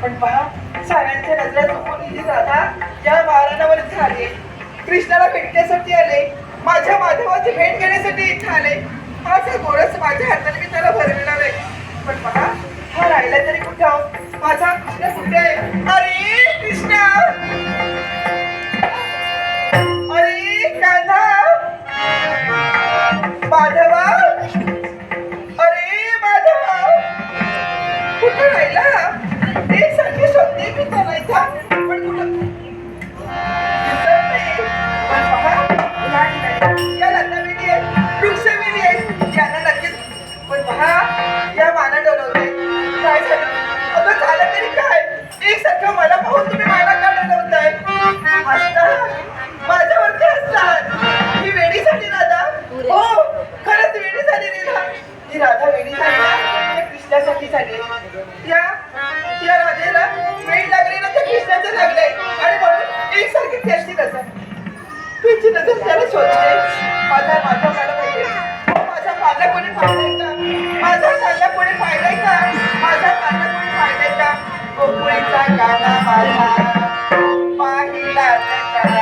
पण पहा, साऱ्यांच्या नजरा चुकून ही राधा या मारणावर झाली. कृष्णाला भेटण्यासाठी आले, माझ्या माधवाची भेट घेण्यासाठी इथे आले. हाच गोरस माझ्या हाताने मी त्याला भरलेला नाही. पण पहा, हा राहिला तरी कुठं? माझा कृष्ण कुठे आहे? अरे कृष्णा, अरे कान्हा, माधवा, अरे माधवा, कुठे राहिला? एक सारखी शोधते मी त्याला इथं, पण कुठं दिसत नाही. पण पहा, नाही, या लतावेली आहेत, वृक्षवेली आहेत, यांना नक्कीच. पण पहा, या माना डोलवते. काय झालं? अगं झालं तरी काय? एक सारखं मला पाहून तुम्ही माना का डोलवताय? हसतात, माझ्यावरती हसतात. ही वेडी झाली राधा. हो, खरंच वेडी झाली राधा. ही राधा वेडी झाली ना, त्या कृष्णासाठी झाली. या राधेला वेळ लागली ना, त्या कृष्णाचं लागलंय. आणि म्हणून एकसारखी त्याची नजर, तुझी नजर त्याला शोधते. माझा माझा मला पाहिजे. हो, माझा कांदा कोणी पाहिलाय का? माझा कांदा कोणी पाहिलाय का? माझा कांदा कोणी पाहिलाय का? गोकुळीचा कांदा माझा पाहिला नाही.